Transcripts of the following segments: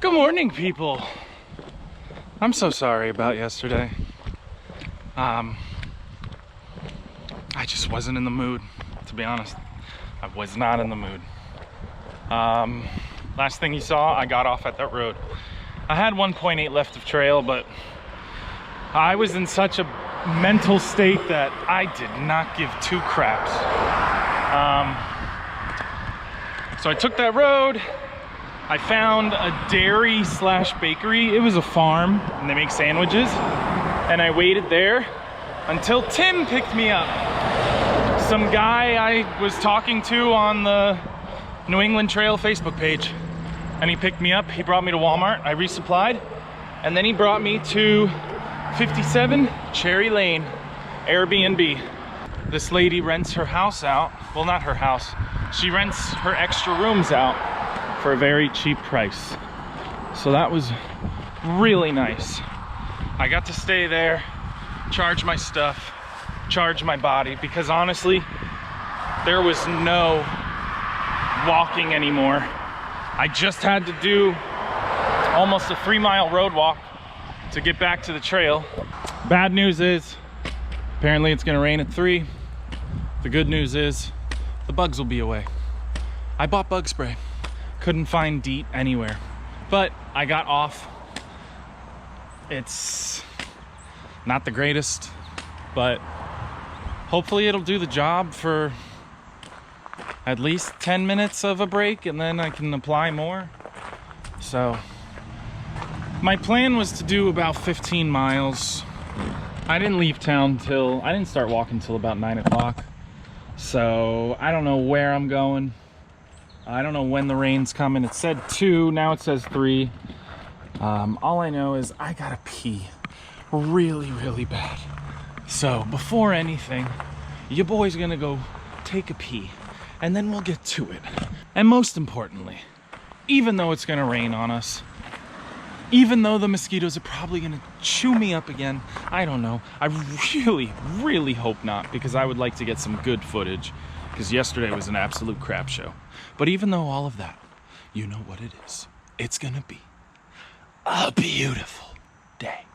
Good morning, people. I'm so sorry about yesterday. I just wasn't in the mood, to be honest. I was not in the mood. Last thing you saw, I got off at that road. I had 1.8 left of trail, but I was in such a mental state that I did not give two craps. So I took that road. I found a dairy slash bakery. It was a farm and they make sandwiches. And I waited there until Tim picked me up. Some guy I was talking to on the New England Trail Facebook page. And he picked me up. He brought me to Walmart. I resupplied. And then he brought me to 57 Cherry Lane Airbnb. This lady rents her house out. Well, not her house. She rents her extra rooms out for a very cheap price. So that was really nice. I got to stay there, charge my stuff, charge my body, because honestly, there was no walking anymore. I just had to do almost a 3-mile road walk to get back to the trail. Bad news is, apparently it's gonna rain at 3. The good news is, the bugs will be away. I bought bug spray. Couldn't find DEET anywhere, but I got off. It's not the greatest, but hopefully it'll do the job for at least 10 minutes of a break, and then I can apply more. So my plan was to do about 15 miles. I didn't leave town I didn't start walking till about 9 o'clock. So I don't know where I'm going. I don't know when the rain's coming. It said 2, now it says 3. All I know is I gotta pee really, really bad. So before anything, your boy's gonna go take a pee, and then we'll get to it. And most importantly, even though it's gonna rain on us, even though the mosquitoes are probably gonna chew me up again, I don't know. I really, really hope not, because I would like to get some good footage, because yesterday was an absolute crap show. But even though all of that, you know what it is. It's gonna be a beautiful day.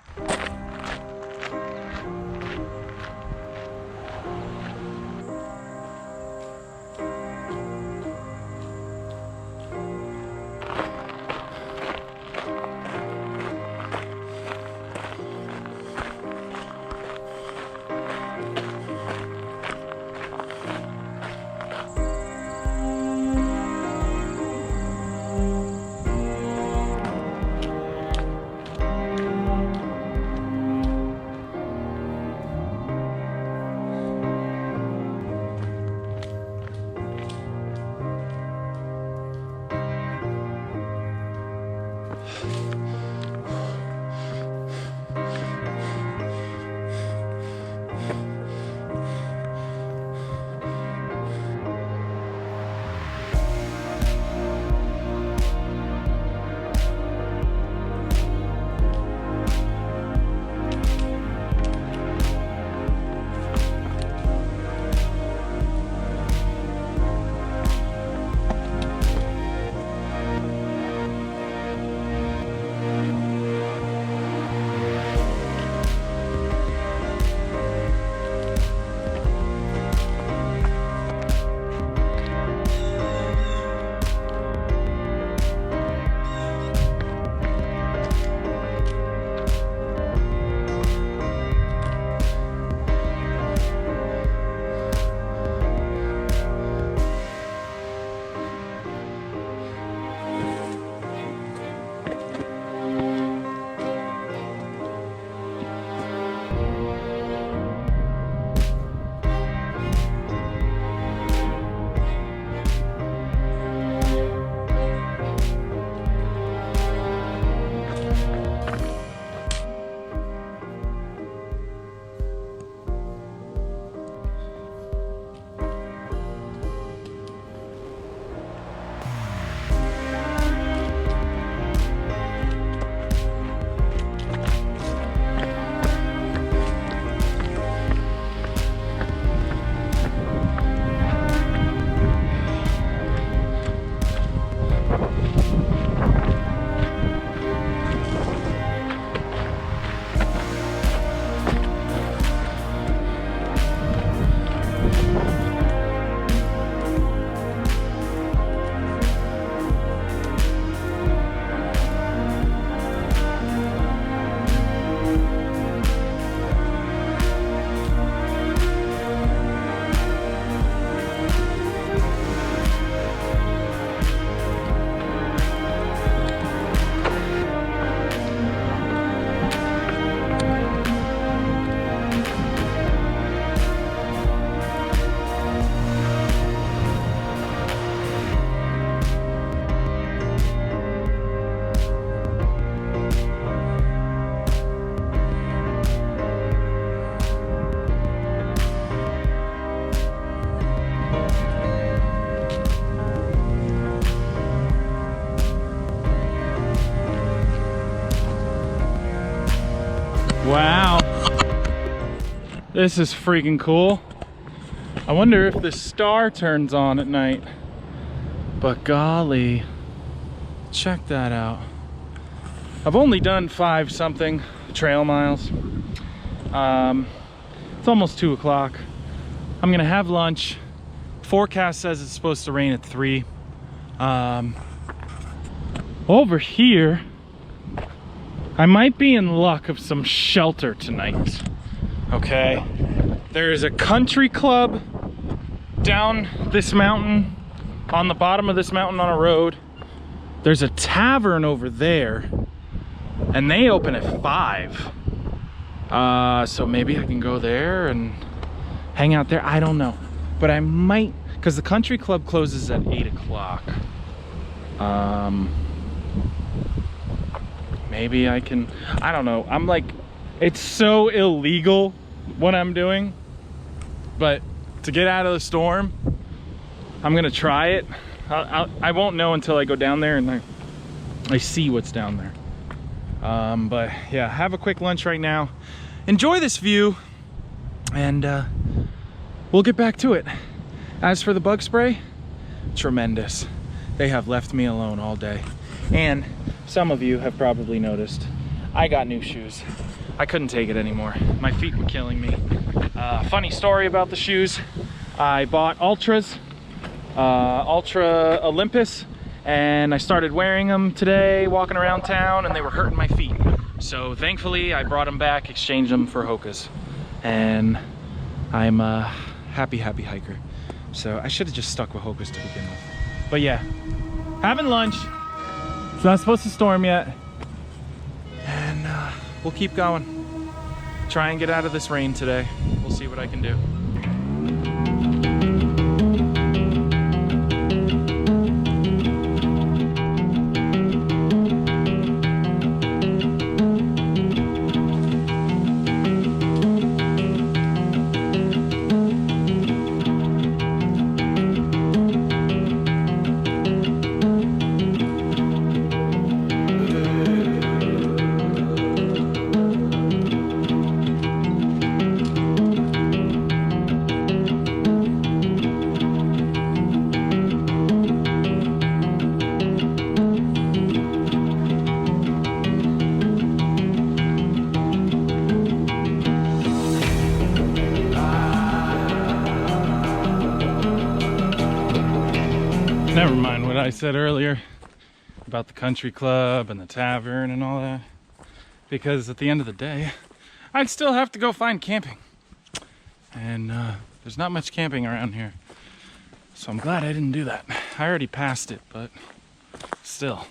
This is freaking cool. I wonder if the star turns on at night. But golly, check that out. I've only done 5 something trail miles. It's almost 2 o'clock. I'm gonna have lunch. Forecast says it's supposed to rain at 3. Over here, I might be in luck of some shelter tonight. Okay, there is a country club down this mountain, on the bottom of this mountain on a road. There's a tavern over there, and they open at 5. So maybe I can go there and hang out there. I don't know, but I might, because the country club closes at 8 o'clock. Maybe I can, I don't know. I'm like, it's so illegal what I'm doing, but to get out of the storm, I'm gonna try it. I won't know until I go down there and I see what's down there. But yeah, have a quick lunch right now. Enjoy this view, and we'll get back to it. As for the bug spray, tremendous. They have left me alone all day. And some of you have probably noticed, I got new shoes. I couldn't take it anymore. My feet were killing me. Funny story about the shoes. I bought Ultras, Ultra Olympus, and I started wearing them today, walking around town, and they were hurting my feet. So thankfully, I brought them back, exchanged them for Hoka's, and I'm a happy hiker. So I should have just stuck with Hoka's to begin with. But yeah, having lunch. It's not supposed to storm yet, and we'll keep going. Try and get out of this rain today. We'll see what I can do. Never mind what I said earlier about the country club and the tavern and all that, because at the end of the day, I'd still have to go find camping, and there's not much camping around here, so I'm glad I didn't do that. I already passed it, but still,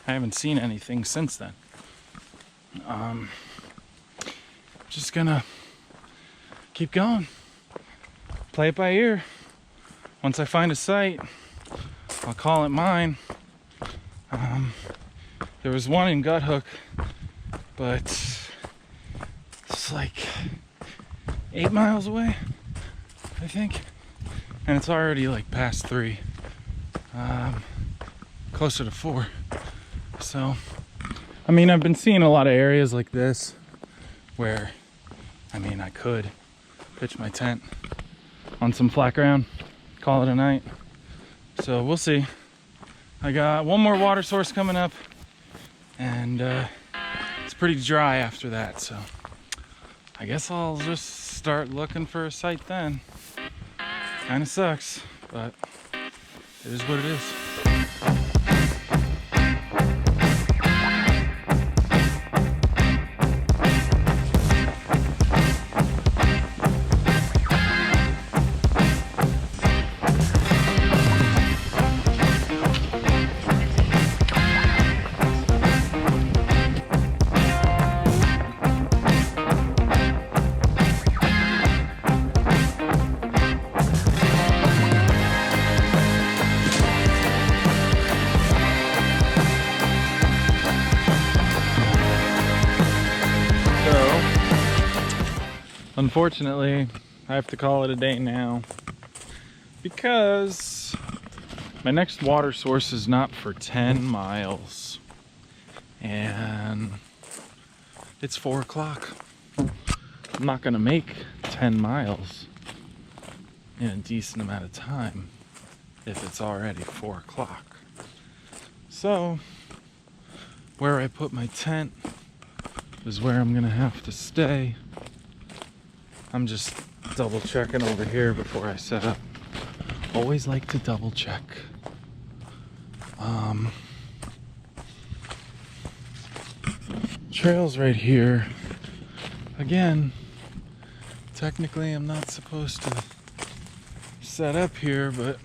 I haven't seen anything since then. Just gonna keep going, play it by ear. Once I find a site, I'll call it mine. There was one in Gut Hook, but it's like 8 miles away, I think, and it's already like past 3, closer to 4. So I mean, I've been seeing a lot of areas like this where, I mean, I could pitch my tent on some flat ground, call it a night. So we'll see. I got one more water source coming up, and it's pretty dry after that, so I guess I'll just start looking for a site then. Kind of sucks, but it is what it is. Unfortunately, I have to call it a day now because my next water source is not for 10 miles and it's 4 o'clock. I'm not gonna make 10 miles in a decent amount of time if it's already 4 o'clock. So where I put my tent is where I'm gonna have to stay. I'm just double checking over here before I set up. Always like to double check. Trails right here. Again, technically I'm not supposed to set up here, but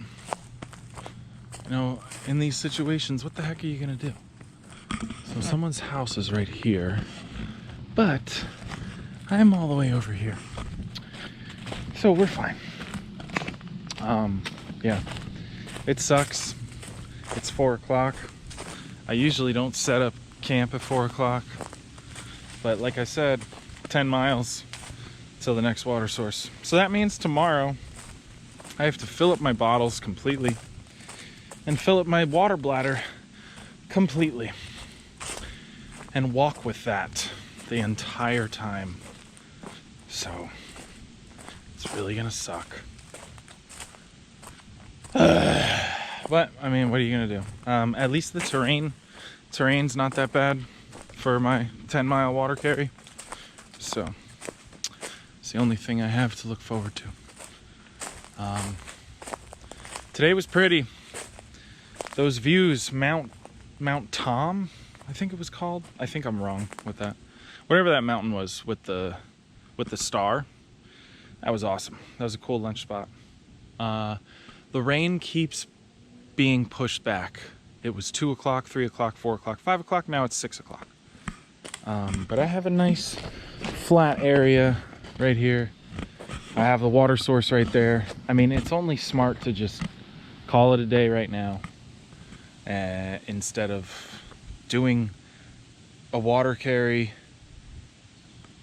you know, in these situations, what the heck are you gonna do? So someone's house is right here, but I'm all the way over here. So we're fine. Yeah, it sucks. It's 4 o'clock. I usually don't set up camp at 4 o'clock, but like I said, 10 miles till the next water source. So that means tomorrow I have to fill up my bottles completely and fill up my water bladder completely and walk with that the entire time. So it's really gonna suck. But I mean, what are you gonna do? At least the terrain's not that bad for my 10-mile water carry. So it's the only thing I have to look forward to. Today was pretty. Those views, Mount Tom, I think it was called. I think I'm wrong with that. Whatever that mountain was with the star, that was awesome. That was a cool lunch spot. The rain keeps being pushed back. It was 2 o'clock, 3 o'clock, 4 o'clock, 5 o'clock. Now it's 6 o'clock. But I have a nice flat area right here. I have the water source right there. I mean, it's only smart to just call it a day right now, instead of doing a water carry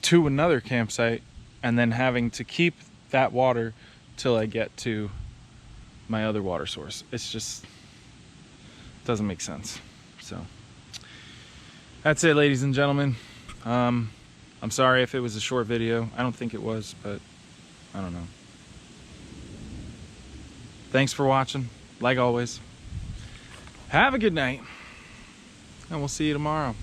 to another campsite and then having to keep that water till I get to my other water source. It's just doesn't make sense. So that's it, ladies and gentlemen. I'm sorry if it was a short video. I don't think it was, but I don't know. Thanks for watching. Like always, have a good night, and we'll see you tomorrow.